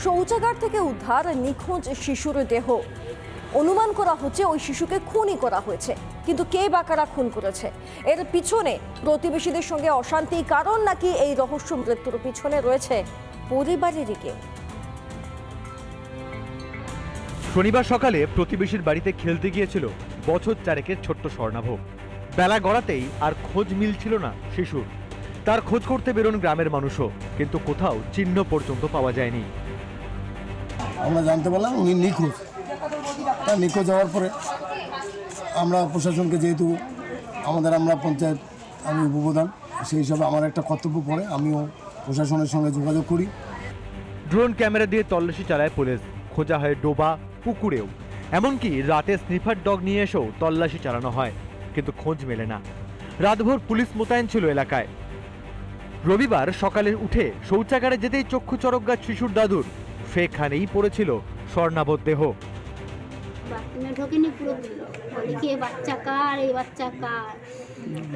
শৌচাগার থেকে উদ্ধার নিখোঁজ শিশুর দেহ। অনুমান করা হচ্ছে ওই শিশুকে খুনই করা হয়েছে, কিন্তু কে বা কারা খুন করেছে, এর পিছনে প্রতিবেশীদের সঙ্গে অশান্তি কারণ নাকি এই রহস্য মৃত্যুর পিছনে রয়েছে পরিবারেরই কেউ। শনিবার সকালে প্রতিবেশীর বাড়িতে খেলতে গিয়েছিল বছর চারেকের ছোট্ট স্বর্ণাভ। বেলা গড়াতেই আর খোঁজ মিলছিল না শিশুর। তার খোঁজ করতে বেরোন গ্রামের মানুষও, কিন্তু কোথাও চিহ্ন পর্যন্ত পাওয়া যায়নি। আমরা জানতে পারলাম উনি নিখোঁজ। তার নিখোঁজ হওয়ার পরে আমরা প্রশাসনকে, যেহেতু আমরা পঞ্চায়েত, আমি উপপ্রধান, সেই হিসাবে আমার একটা কর্তব্য পড়ে, আমিও প্রশাসনের সঙ্গে যোগাযোগ করি। ড্রোন ক্যামেরা দিয়ে তল্লাশি চালায় পুলিশ। খোঁজা হয় ডোবা, পুকুরেও, এমনকি রাতে স্নিফার ডগ নিয়ে এসেও তল্লাশি চালানো হয়, কিন্তু খোঁজ মেলে না। রাতভর পুলিশ মোতায়েন ছিল এলাকায়। রবিবার সকালে উঠে শৌচাগারে যেতেই চক্ষু চরকগাছ শিশুর দাদুর, সেখানেই পড়েছিল স্বর্ণাভর দেহ। বাথরুমে ঢোকেনি, পুরো বলে কি বাচ্চা কার, এই বাচ্চা কার,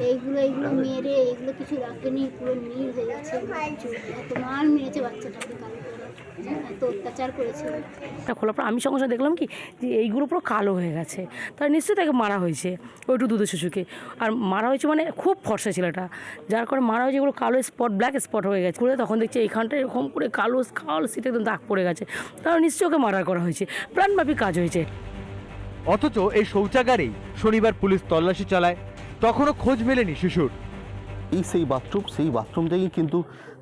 এইগুলো মেরে এইগুলো কিছু রাখেনি, পুরো নীল হয়ে গেছে। এত মার মেরেছে বাচ্চাটাকে, কালো করে এত অত্যাচার করেছে। খোলার পর আমি সঙ্গে সঙ্গে দেখলাম কি যে এইগুলো পুরো কালো হয়ে গেছে। তার নিশ্চয়ই তাকে মারা হয়েছে, ওইটু দুধের শিশুকে। আর মারা হয়েছে মানে খুব ফর্সা ছেলেটা, যার করে মারা হয়েছে, এগুলো কালো স্পট, ব্ল্যাক স্পট হয়ে গেছে। করে তখন দেখছি এইখানটা এরকম করে কালো সিটে একদম দাগ পড়ে গেছে। তার নিশ্চয়ই ওকে মার্ডার করা হয়েছে, প্রাণব্যাপী কাজ হয়েছে। অথচ এই শৌচাগারেই শনিবার পুলিশ তল্লাশি চালায়, তখনও খোঁজ মেলেনি শিশুর। সেই বাথরুম থেকেই কিন্তু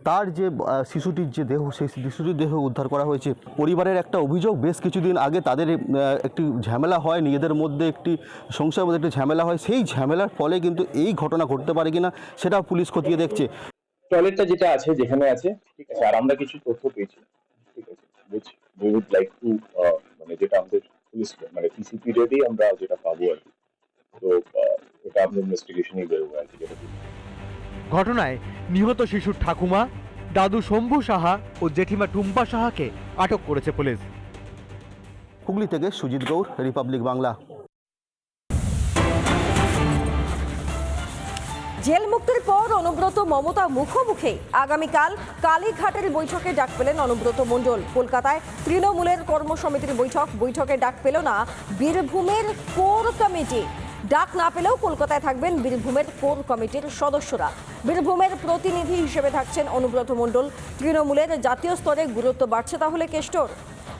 তার যে শিশুটির যে দেহ, সেই শিশুটির দেহ উদ্ধার করা হয়েছে। পরিবারের একটা অভিযোগ, বেশ কিছুদিন আগে তাদের একটি ঝামেলা হয়, নিজেদের মধ্যে একটি সংসারের মধ্যে একটি ঝামেলা হয়। সেই ঝামেলার ফলে কিন্তু এই ঘটনা ঘটতে পারে কিনা সেটা পুলিশ খতিয়ে দেখছে। টয়লেটটা যেটা আছে, যেখানে আছে, ঠিক আছে। আর আমরা কিছু তথ্য পেয়েছি, ঠিক আছে, which we would like to মানে যেটা আমাদের পুলিশ মানে পিসি পিরিয়ডেই আমরা যেটা পাবো আর কি। তো এটা আমাদের ইনভেস্টিগেশনই বেরোবে আর কি। যেটা ঘটনায় নিহত শিশুর ঠাকুমা, দাদু শম্ভু সাহা ও জেঠিমা টুম্পা সাহাকে আটক করেছে পুলিশ। হুগলি থেকে সুজিত গৌর, রিপাবলিক বাংলা। জেল মুক্তির পর অনুব্রত মমতা মুখোমুখি। আগামীকাল কালীঘাটের বৈঠকে ডাক পেলেন অনুব্রত মণ্ডল। কলকাতায় তৃণমূলের কর্মসমিতির বৈঠকে ডাক পেল না বীরভূমের কোর কমিটি। ডাক না পেলেও কলকাতায় থাকবেন বীরভূমের কোর কমিটির সদস্যরা। বীরভূমের প্রতিনিধি হিসেবে থাকছেন অনুব্রত মণ্ডল। তৃণমূলের জাতীয় স্তরে গুরুত্ব বাড়ছে তাহলে কেষ্টর।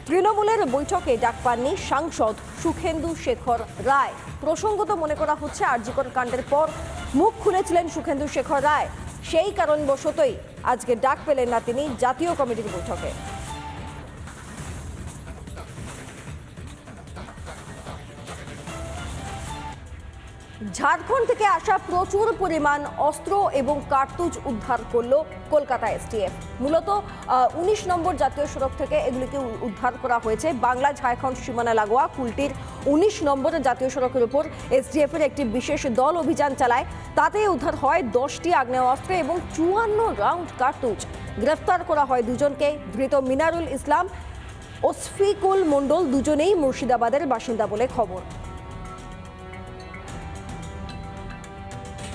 তৃণমূলের বৈঠকে ডাক পাননি সাংসদ সুখেন্দু শেখর রায়। প্রসঙ্গত মনে করা হচ্ছে আরজিকর কাণ্ডের পর মুখ খুলেছিলেন সুখেন্দু শেখর রায়, সেই কারণবশতই আজকে ডাক পেলেন না তিনি জাতীয় কমিটির বৈঠকে। ঝাড়খণ্ড থেকে আসা প্রচুর পরিমাণ অস্ত্র এবং কার্তুজ উদ্ধার করলো কলকাতা এসটিএফ। মূলত 19 নম্বর জাতীয় সড়ক থেকে এগুলিকে উদ্ধার করা হয়েছে। বাংলা ঝাড়খণ্ড সীমানা লাগোয়া কুলটির 19 নম্বর জাতীয় সড়কের উপর এসটিএফের একটি বিশেষ দল অভিযান চালায়। তাতে উদ্ধার হয় 10টি আগ্নেয়াস্ত্র এবং 54 রাউন্ড কার্তুজ। গ্রেফতার করা হয় দুজনকে। ধৃত মিনারুল ইসলাম, ওসফিকুল মণ্ডল দুজনেই মুর্শিদাবাদের বাসিন্দা বলে খবর।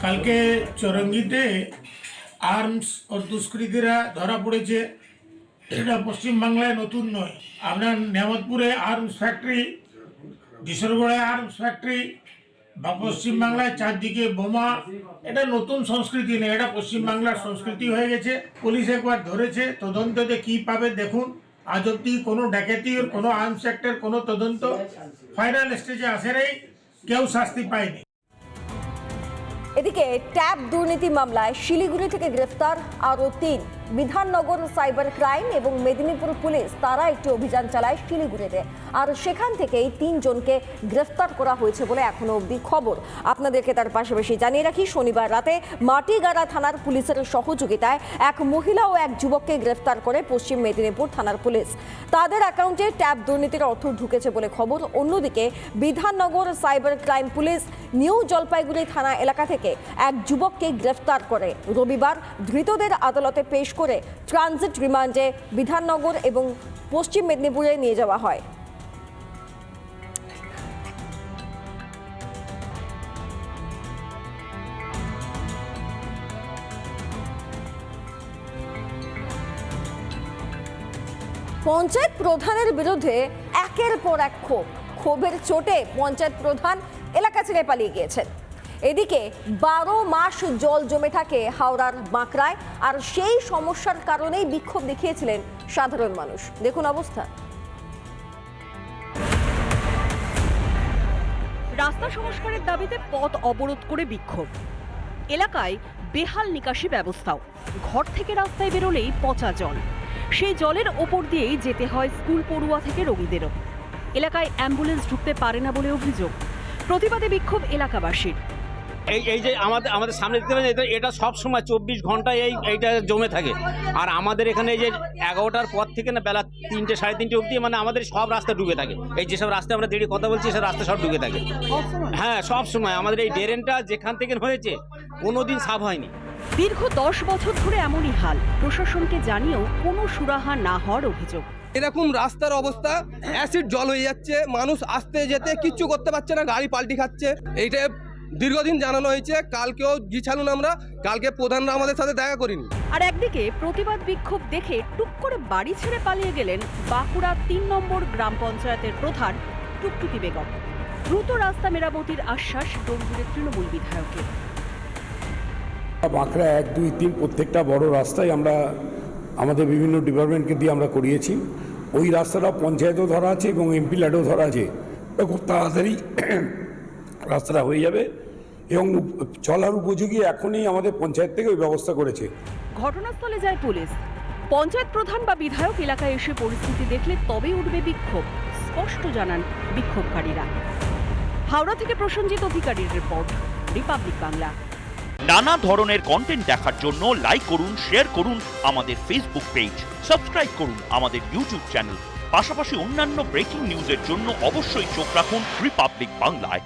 কালকে চরঙ্গিতে আর্মস ও দুষ্কৃতীরা ধরা পড়েছে। এটা পশ্চিমবাংলায় নতুন নয়। আপনার নেমতপুরে আর্মস ফ্যাক্টরি, কিশোরগড়ে আর্মস ফ্যাক্টরি, বা পশ্চিমবাংলায় চারদিকে বোমা, এটা নতুন সংস্কৃতি নেই, এটা পশ্চিমবাংলার সংস্কৃতি হয়ে গেছে। পুলিশ একবার ধরেছে, তদন্ততে কি পাবে দেখুন। আজ অব্দি কোনো ডাকাতির, কোনো আর্মস অ্যাক্টের কোনো তদন্ত ফাইনাল স্টেজে আসে নেই, কেউ শাস্তি পায়নি। এদিকে ট্যাব দুর্নীতি মামলায় শিলিগুড়ি থেকে গ্রেফতার আরও 3। বিধাননগর সাইবার ক্রাইম এবং মেদিনীপুর পুলিশ তারা একটি অভিযান চালায় শিলিগুড়িতে, আর সেখান থেকেই 3 জনকে গ্রেফতার করা হয়েছে বলে এখনো অবধি খবর। আপনাদেরকে তার পাশাপাশি জানিয়ে রাখি, শনিবার রাতে মাটিগাড়া থানার পুলিশের সহযোগিতায় এক মহিলা ও এক যুবককে গ্রেফতার করে পশ্চিম মেদিনীপুর থানার পুলিশ। তাদের অ্যাকাউন্টে ট্যাব দুর্নীতির অর্থ ঢুকেছে বলে খবর। অন্যদিকে Bidhannagar cyber crime police new Jalpaiguri থানা এলাকা থেকে এক যুবককে গ্রেফতার করে রবিবার। ধৃতদের আদালতে পেশ করে ট্রানজিট রিমান্ডে বিধাননগর এবং পশ্চিম মেদিনীপুরে নিয়ে যাওয়া হয়। পঞ্চায়েত প্রধানের বিরুদ্ধে একের পর এক ক্ষোভের চোটে পঞ্চায়েত প্রধান এলাকা ছেড়ে পালিয়ে গিয়েছেন। এদিকে 12 মাস জল জমে থাকে হাওড়ার বাঁকড়ায়, আর সেই সমস্যার কারণেই বিক্ষোভ দেখিয়েছিলেন সাধারণ মানুষ। দেখুন অবস্থা। রাস্তা সংস্কারের দাবিতে পথ অবরোধ করে বিক্ষোভ। এলাকায় বেহাল নিকাশি ব্যবস্থাও, ঘর থেকে রাস্তায় বেরোলেই পচা জল, সেই জলের ওপর দিয়েই যেতে হয় স্কুল পড়ুয়া থেকে রোগীদেরও। এলাকায় অ্যাম্বুলেন্স ঢুকতে পারে না বলে অভিযোগ। প্রতিবাদে বিক্ষোভ এলাকাবাসীর। এই যে আমাদের সামনে দেখতে পাচ্ছেন, এটা সব সময় 24 ঘন্টা এইটা জমে থাকে। আর আমাদের এখানে এই যে 11টার পর থেকে না বেলা 3টে 3:30 অবধি মানে আমাদের সব রাস্তা ডুবে থাকে। এই যেসব রাস্তায় আমরা দাঁড়িয়ে কথা বলছি সব রাস্তা সব ডুবে থাকে। হ্যাঁ, সব সময় আমাদের এই ড্রেনটা যেখান থেকে হয়েছে কোনোদিন সাফ হয়নি। দীর্ঘ 10 বছর ধরে এমনই হাল, প্রশাসনকে জানিয়েও কোনো সুরাহা না হওয়ার অভিযোগ। এরকম রাস্তার অবস্থা, অ্যাসিড জল হয়ে যাচ্ছে, মানুষ আসতে যেতে কিচ্ছু করতে পারছে না, গাড়ি পাল্টি খাচ্ছে। এইটা দীর্ঘদিন জানানো হয়েছে, কালকেও গিয়েছিলাম আমরা, কালকে প্রধানরা আমাদের সাথে দেখা করিনি। আর একদিকে প্রতিবাদ বিক্ষোভ দেখে টুক করে বাড়ি ছেড়ে পালিয়ে গেলেন বাঁকুড়া 3 নম্বর গ্রাম পঞ্চায়েতের প্রধান টুকটুকি বেগম। দ্রুত রাস্তা মেরামতির আশ্বাস ডোমজুড়ের তৃণমূল বিধায়কের। বাঁকড়া 1, 2, 3 প্রত্যেকটা বড় রাস্তায় আমরা আমাদের বিভিন্ন ডিপার্টমেন্টকে দিয়ে আমরা করিয়েছি। ওই রাস্তাটা পঞ্চায়েতও ধরা আছে এবং এমপি ল্যাডও ধরা আছে। খুব তাড়াতাড়ি রাস্তাটা হয়ে যাবে এবং চলার উপযোগী এখনই আমাদের পঞ্চায়েত থেকে ওই ব্যবস্থা করেছে। ঘটনাস্থলে যায় পুলিশ। পঞ্চায়েত প্রধান বা বিধায়ক এলাকায় এসে পরিস্থিতি দেখলে তবেই উঠবে বিক্ষোভ, স্পষ্ট জানান বিক্ষোভকারীরা। হাওড়া থেকে প্রসেনজিৎ অধিকারীর রিপোর্ট, রিপাবলিক বাংলা। নানা ধরনের কন্টেন্ট দেখার জন্য লাইক করুন, শেয়ার করুন আমাদের ফেসবুক পেজ, সাবস্ক্রাইব করুন আমাদের ইউটিউব চ্যানেল। পাশাপাশি অন্যান্য ব্রেকিং নিউজের জন্য অবশ্যই চোখ রাখুন রিপাবলিক বাংলায়।